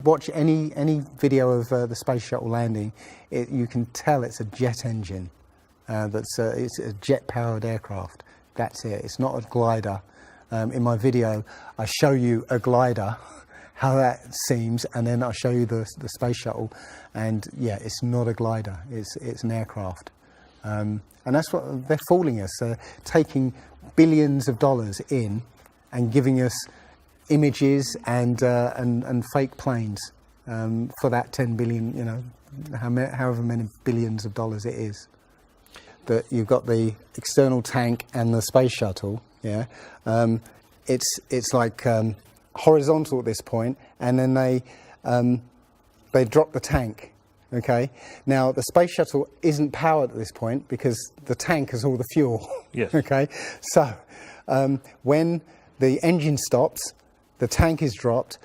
Watch any video of the space shuttle landing, you can tell it's a jet engine. It's a jet-powered aircraft. That's it. It's not a glider. In my video, I show you a glider, how that seems, and then I show you the space shuttle, and yeah, it's not a glider. It's an aircraft, and that's what they're fooling us. They're taking billions of dollars in and giving us images and fake planes for that 10 billion, you know, however many billions of dollars it is. That you've got the external tank and the space shuttle, yeah. It's like horizontal at this point, and then they drop the tank. Okay. Now the space shuttle isn't powered at this point because the tank has all the fuel. Yes. Okay. So when the engine stops, the tank is dropped.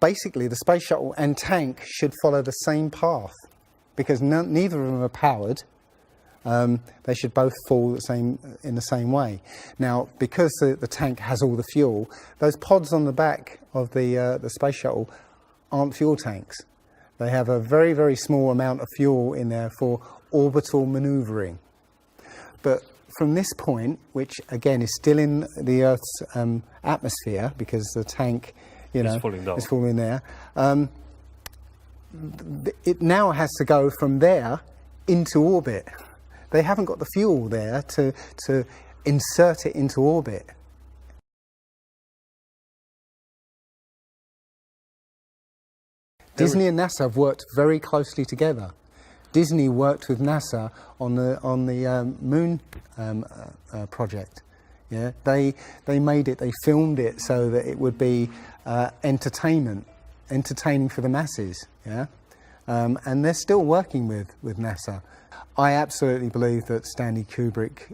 Basically, the space shuttle and tank should follow the same path because neither of them are powered. They should both fall in the same way. Now, because the tank has all the fuel, those pods on the back of the space shuttle aren't fuel tanks. They have a very, very small amount of fuel in there for orbital manoeuvring. But from this point, which again is still in the Earth's atmosphere because the tank, you know, is falling there, it now has to go from there into orbit. They haven't got the fuel there to insert it into orbit. Disney and NASA have worked very closely together. Disney worked with NASA on the moon project. Yeah, they made it. They filmed it so that it would be entertaining for the masses. Yeah, and they're still working with NASA. I absolutely believe that Stanley Kubrick,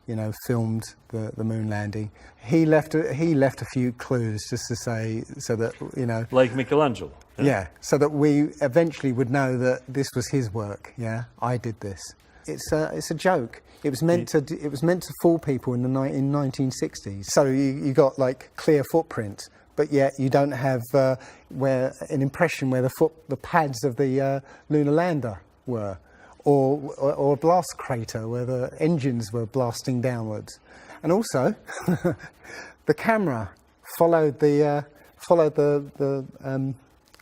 you know, filmed the moon landing. He left a few clues just to say, so that, you know, like Michelangelo. Yeah, so that we eventually would know that this was his work. Yeah, I did this. It's a joke. It was meant to fool people in 1960s. So you got like clear footprints, but yet you don't have where an impression where the pads of the lunar lander were. Or a blast crater where the engines were blasting downwards, and also the camera followed the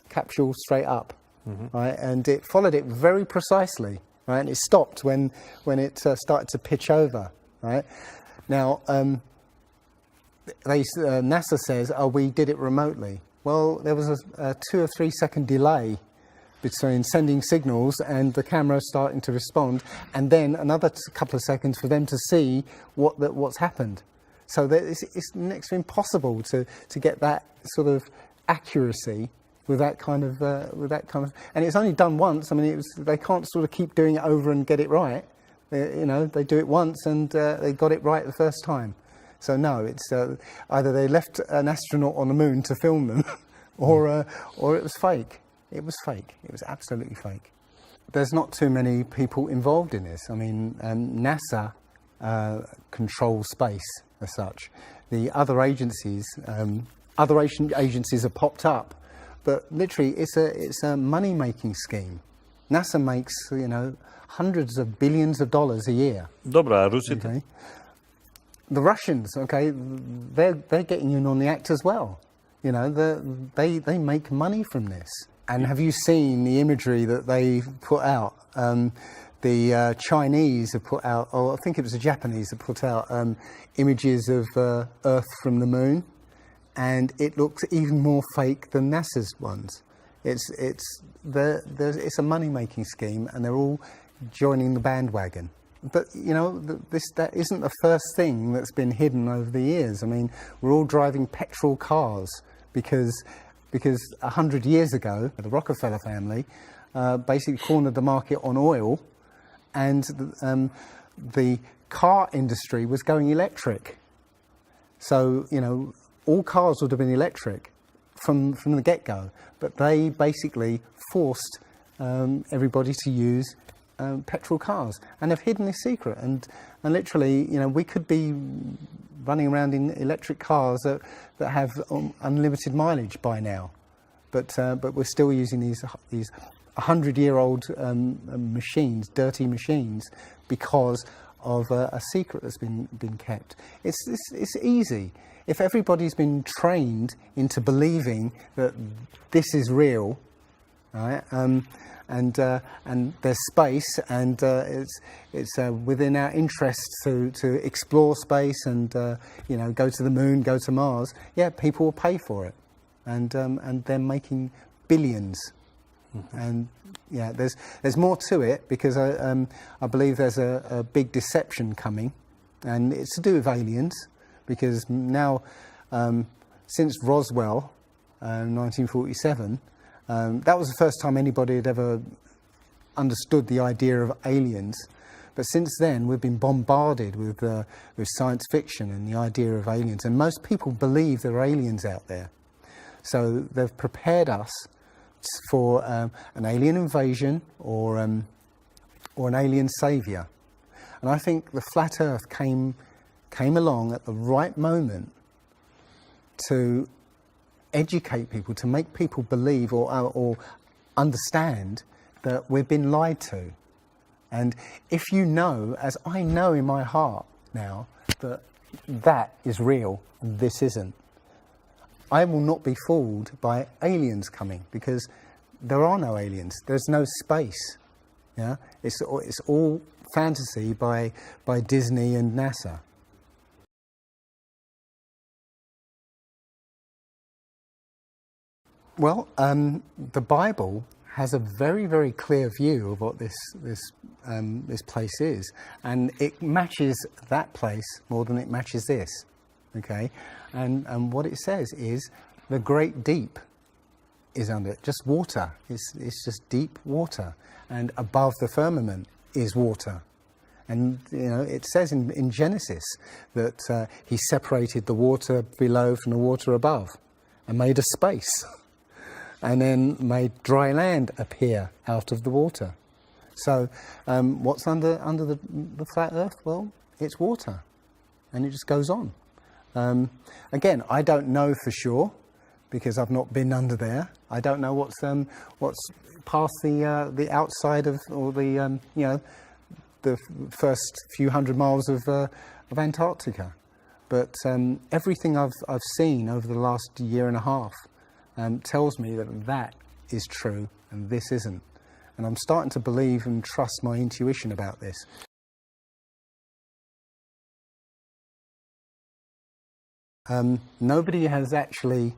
capsule straight up, right, and it followed it very precisely, right, and it stopped when it started to pitch over, right. Now NASA says, oh, we did it remotely. Well, there was a 2 or 3 second delay between sending signals and the camera starting to respond, and then another couple of seconds for them to see what's happened. So it's next to impossible to get that sort of accuracy with that kind of and it's only done once. I mean, they can't sort of keep doing it over and get it right. You know, they do it once and they got it right the first time. So no, it's either they left an astronaut on the moon to film them, or it was fake. It was fake. It was absolutely fake. There's not too many people involved in this. I mean, NASA controls space as such. The other agencies have popped up, but literally it's a money-making scheme. NASA makes, you know, hundreds of billions of dollars a year. Dobra, Rusy. Okay. The Russians, okay, they're getting in on the act as well. You know, they make money from this. And have you seen the imagery that they put out? The Chinese have put out, or I think it was the Japanese that put out images of Earth from the moon, and it looks even more fake than NASA's ones. It's a money-making scheme, and they're all joining the bandwagon. But you know, that isn't the first thing that's been hidden over the years. I mean, we're all driving petrol cars because 100 years ago, the Rockefeller family basically cornered the market on oil, and the car industry was going electric. So, you know, all cars would have been electric from the get-go, but they basically forced everybody to use petrol cars, and have hidden this secret. And literally, you know, we could be running around in electric cars that have unlimited mileage by now. but we're still using these 100-year-old machines, dirty machines, because of a secret that's been kept. It's easy. If everybody's been trained into believing that this is real, right? And there's space, and it's within our interest to explore space and go to the moon, go to Mars. Yeah, people will pay for it, and they're making billions. Mm-hmm. And yeah, there's more to it, because I believe there's a big deception coming, and it's to do with aliens, because now since Roswell, 1947. That was the first time anybody had ever understood the idea of aliens. But since then, we've been bombarded with science fiction and the idea of aliens. And most people believe there are aliens out there. So they've prepared us for an alien invasion or an alien saviour. And I think the Flat Earth came along at the right moment to educate people, to make people believe or understand that we've been lied to. And if you know, as I know in my heart now, that is real and this isn't, I will not be fooled by aliens coming, because there are no aliens. There's no space. Yeah, it's all fantasy by Disney and NASA. Well, the Bible has a very, very clear view of what this place is, and it matches that place more than it matches this. Okay, and what it says is the great deep is under it, just water. It's just deep water, and above the firmament is water. And it says in Genesis that he separated the water below from the water above, and made a space. And then made dry land appear out of the water. So what's under the flat Earth? Well, it's water, and it just goes on. Again, I don't know for sure, because I've not been under there. I don't know what's past the outside of, or the first few hundred miles of Antarctica. But everything I've seen over the last year and a half tells me that is true and this isn't. And I'm starting to believe and trust my intuition about this. Nobody has actually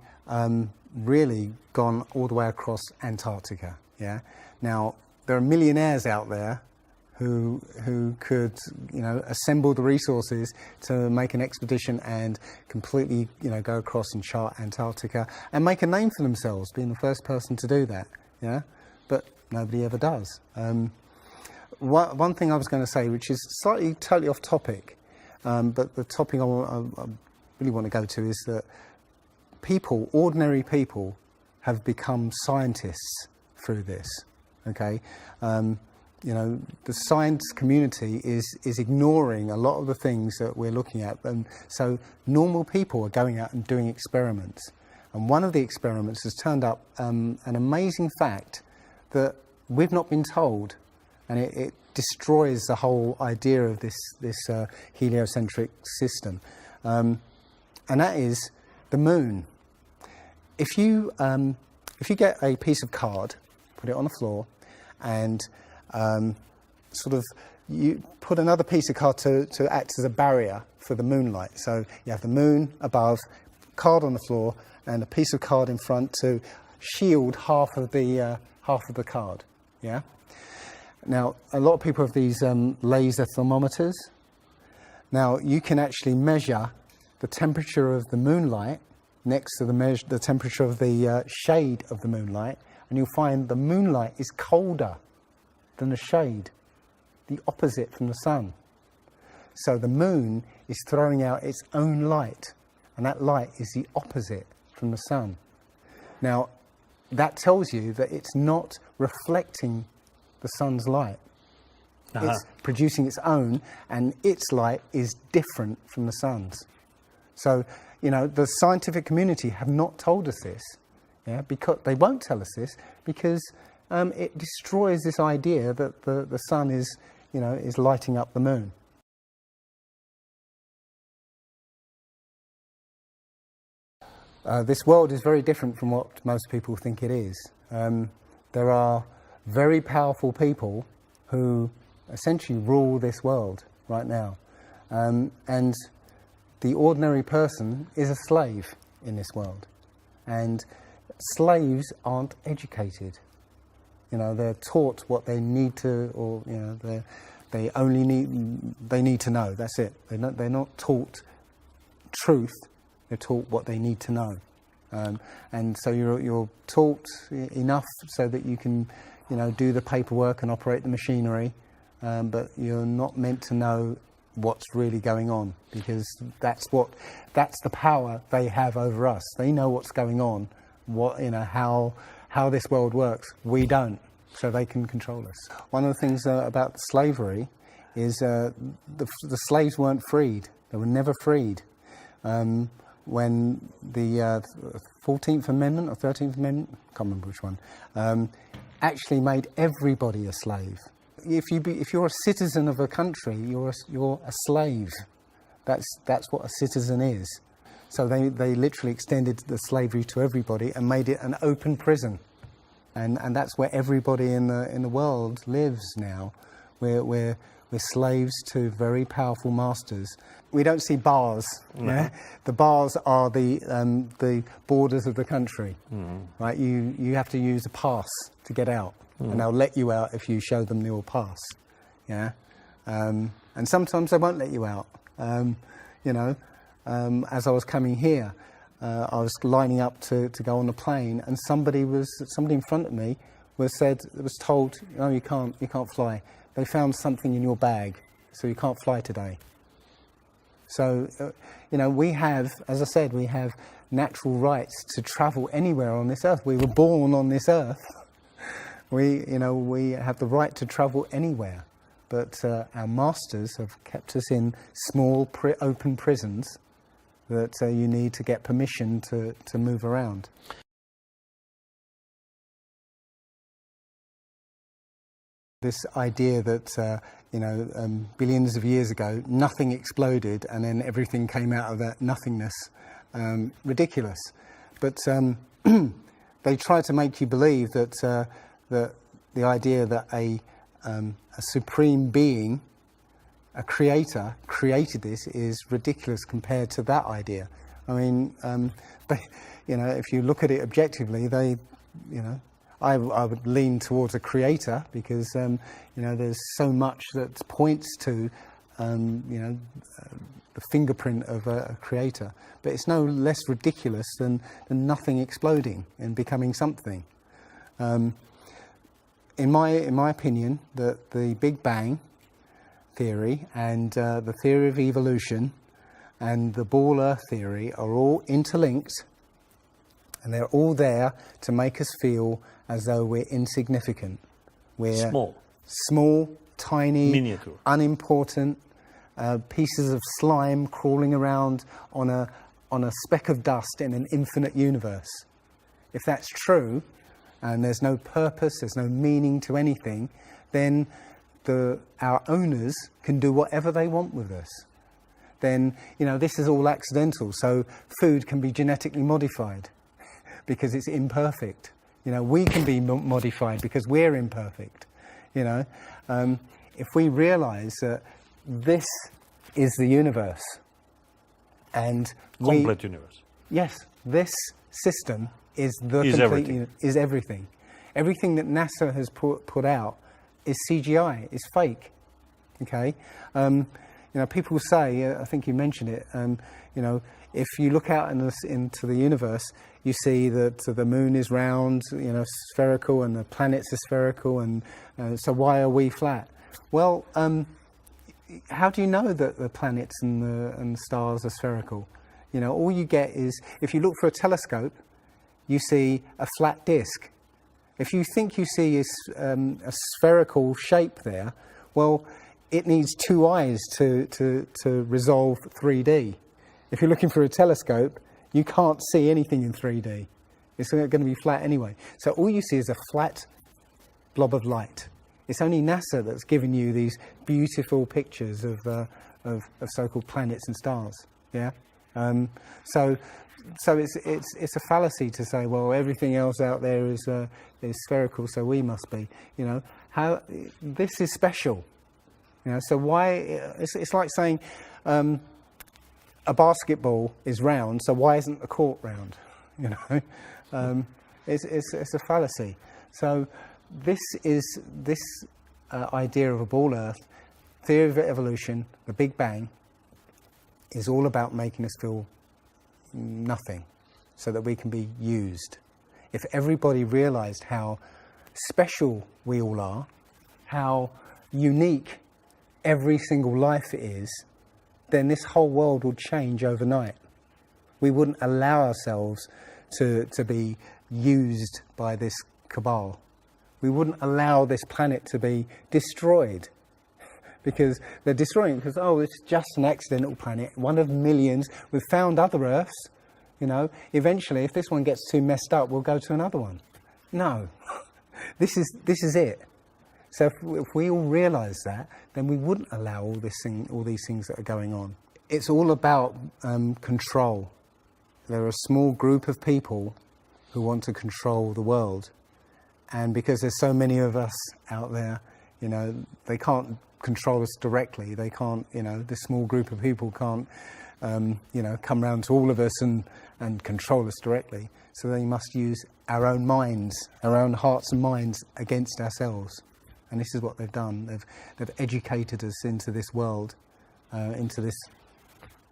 really gone all the way across Antarctica. Yeah. Now, there are millionaires out there who could, assemble the resources to make an expedition and completely, go across and chart Antarctica and make a name for themselves, being the first person to do that. Yeah, but nobody ever does. One thing I was going to say, which is totally off topic, but the topic I really want to go to is that ordinary people, have become scientists through this. Okay. The science community is ignoring a lot of the things that we're looking at, and so normal people are going out and doing experiments. And one of the experiments has turned up an amazing fact that we've not been told, and it destroys the whole idea of this heliocentric system, and that is the moon. If you get a piece of card, put it on the floor, and you put another piece of card to act as a barrier for the moonlight. So you have the moon above, card on the floor, and a piece of card in front to shield half of the card. Yeah. Now, a lot of people have these laser thermometers. Now, you can actually measure the temperature of the moonlight next to the temperature of the shade of the moonlight, and you'll find the moonlight is colder than the shade, the opposite from the sun. So the moon is throwing out its own light, and that light is the opposite from the sun. Now, that tells you that it's not reflecting the sun's light. Uh-huh. It's producing its own, and its light is different from the sun's. So, the scientific community have not told us this. Yeah, because they won't tell us this because it destroys this idea that the sun is, is lighting up the moon. This world is very different from what most people think it is. There are very powerful people who essentially rule this world right now. And the ordinary person is a slave in this world. And slaves aren't educated. They're taught what they need to, or they need to know. That's it. They're not taught truth. They're taught what they need to know, and so you're taught enough so that you can, do the paperwork and operate the machinery, but you're not meant to know what's really going on, because that's the power they have over us. They know what's going on, how this world works. We don't, so they can control us. One of the things about slavery is the slaves weren't freed. They were never freed. When the 14th Amendment or 13th Amendment, I can't remember which one, actually made everybody a slave. If you're a citizen of a country, you're a slave. That's what a citizen is. So they literally extended the slavery to everybody and made it an open prison, and that's where everybody in the world lives now. We're slaves to very powerful masters. We don't see bars. No. Yeah? The bars are the borders of the country, right? You have to use a pass to get out, and they'll let you out if you show them your pass. Yeah, and sometimes they won't let you out. As I was coming here, I was lining up to go on the plane, and somebody in front of me was told, "No, you can't fly. They found something in your bag, so you can't fly today." So, we have, as I said, we have natural rights to travel anywhere on this earth. We were born on this earth. We have the right to travel anywhere. But our masters have kept us in small, open prisons that you need to get permission to move around. This idea that, billions of years ago, nothing exploded and then everything came out of that nothingness, ridiculous. But they try to make you believe that the idea that a supreme being, a creator, created this is ridiculous compared to that idea. I mean, if you look at it objectively, I would lean towards a creator because, there's so much that points to, the fingerprint of a creator. But it's no less ridiculous than nothing exploding and becoming something. In my opinion, the Big Bang theory and the theory of evolution and the ball Earth theory are all interlinked, and they're all there to make us feel as though we're insignificant. We're small, tiny, miniature, unimportant pieces of slime crawling around on a speck of dust in an infinite universe. If that's true, and there's no purpose, there's no meaning to anything, then our owners can do whatever they want with us. Then, this is all accidental, so food can be genetically modified because it's imperfect. We can be modified because we're imperfect. If we realise that this is the universe, and complete universe. Yes, this system is is everything. Everything that NASA has put out is CGI, is fake. Okay, people say, I think you mentioned it. If you look out into the universe, you see that the moon is round, spherical, and the planets are spherical, and so why are we flat? Well, how do you know that the planets and the stars are spherical? All you get is, if you look for a telescope, you see a flat disk. If you think you see a spherical shape there, well, it needs two eyes to resolve 3D. If you're looking for a telescope, you can't see anything in 3D. It's going to be flat anyway. So all you see is a flat blob of light. It's only NASA that's given you these beautiful pictures of so-called planets and stars. Yeah. So it's a fallacy to say, well, everything else out there is spherical, so we must be. You know, how this is special. You know, so why? It's like saying a basketball is round, so why isn't the court round? You know, it's a fallacy. So this idea of a ball Earth, theory of evolution, the Big Bang, is all about making us feel nothing, so that we can be used. If everybody realised how special we all are, how unique every single life is, then this whole world would change overnight. We wouldn't allow ourselves to be used by this cabal. We wouldn't allow this planet to be destroyed, because they're destroying it because, oh, it's just an accidental planet, one of millions. We've found other Earths, you know. Eventually, if this one gets too messed up, we'll go to another one. No, this is it. So if we all realise that, then we wouldn't allow all these things that are going on. It's all about control. There are a small group of people who want to control the world, and because there's so many of us out there, you know, they can't control us directly. They can't, you know, this small group of people can't, you know, come round to all of us and control us directly. So they must use our own minds, our own hearts and minds against ourselves. And this is what they've done. They've educated us into this world, into this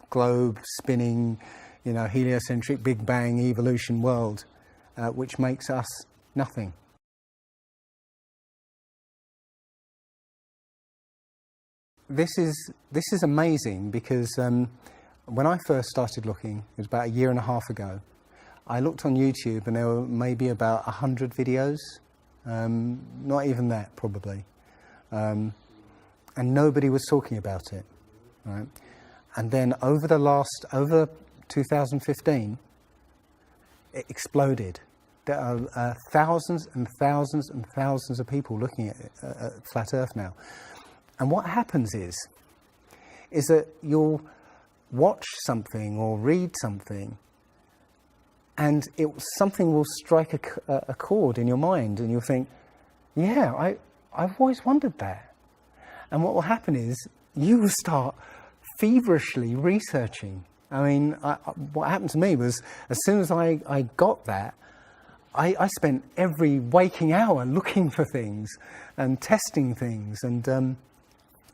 globe spinning, you know, heliocentric Big Bang evolution world, which makes us nothing. This is amazing because when I first started looking, it was about a year and a half ago, I looked on YouTube and there were maybe about 100 videos, not even that probably, and nobody was talking about it, right? And then over 2015, it exploded. There are thousands and thousands and thousands of people looking at Flat Earth now. And what happens is that you'll watch something or read something, and something will strike a chord in your mind, and you'll think, yeah, I've always wondered that. And what will happen is you will start feverishly researching. I mean, what happened to me was, as soon as I got that, I spent every waking hour looking for things and testing things, and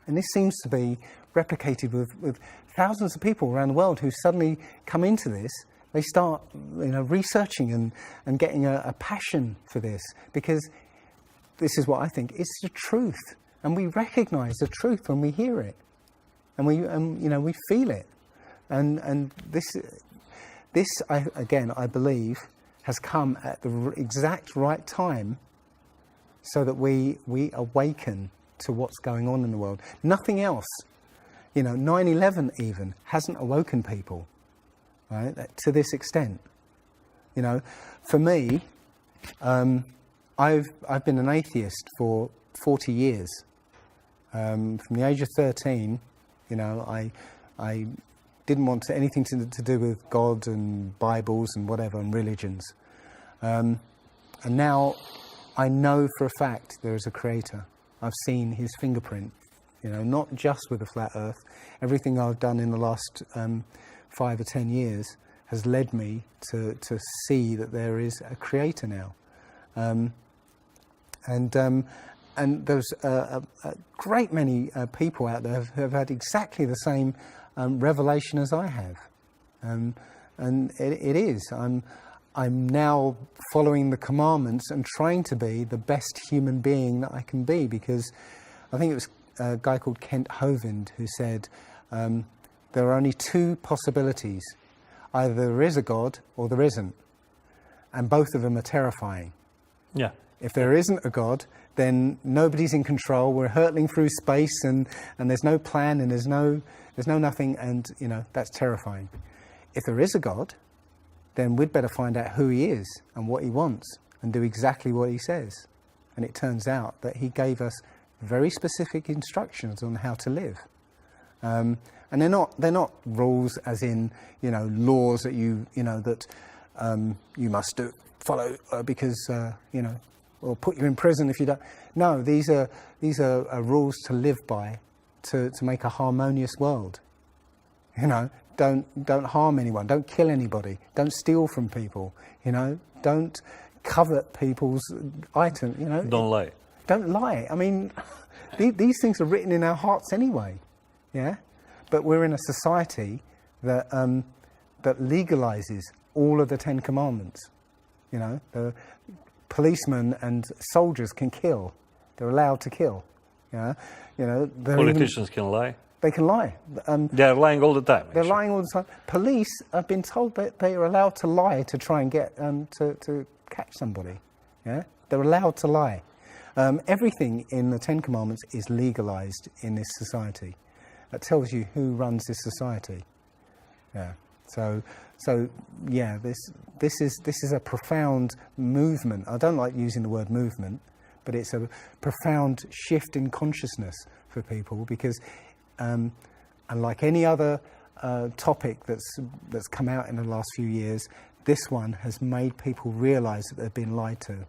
this seems to be replicated with thousands of people around the world who suddenly come into this. They start, you know, researching and getting a passion for this, because this is what I think, it's the truth, and we recognise the truth when we hear it, and we feel it, and this I believe has come at the exact right time, so that we awaken to what's going on in the world. Nothing else, you know, 9/11 even hasn't awoken people, right, to this extent. You know, for me, I've been an atheist for 40 years. From the age of 13, you know, I didn't want anything to do with God and Bibles and whatever and religions. And now I know for a fact there is a creator. I've seen his fingerprint, you know, not just with the Flat Earth. Everything I've done in the last 5 or 10 years has led me to see that there is a creator now. And there's a great many people out there who have had exactly the same revelation as I have. And it is. I'm now following the commandments and trying to be the best human being that I can be, because I think it was a guy called Kent Hovind who said there are only two possibilities. Either there is a God or there isn't. And both of them are terrifying. Yeah. If there isn't a God, then nobody's in control. We're hurtling through space and there's no plan and there's no nothing, and, you know, that's terrifying. If there is a God, then we'd better find out who he is and what he wants and do exactly what he says. And it turns out that he gave us very specific instructions on how to live. And they're not rules as in, laws that you must follow because, or put you in prison if you don't. No, these are rules to live by, to make a harmonious world. Don't harm anyone, don't kill anybody, don't steal from people, don't covet people's items, Don't lie. Don't lie. I mean, these things are written in our hearts anyway, yeah? But we're in a society that that legalizes all of the 10 Commandments. The policemen and soldiers can kill. They're allowed to kill. Politicians can lie. They can lie. They're lying all the time. They're lying all the time. Police have been told that they are allowed to lie to try and get to catch somebody. Yeah, they're allowed to lie. Everything in the 10 Commandments is legalized in this society. That tells you who runs this society. Yeah. So yeah, this is a profound movement. I don't like using the word movement, but it's a profound shift in consciousness for people because, and like any other topic that's come out in the last few years, this one has made people realise that they've been lied to.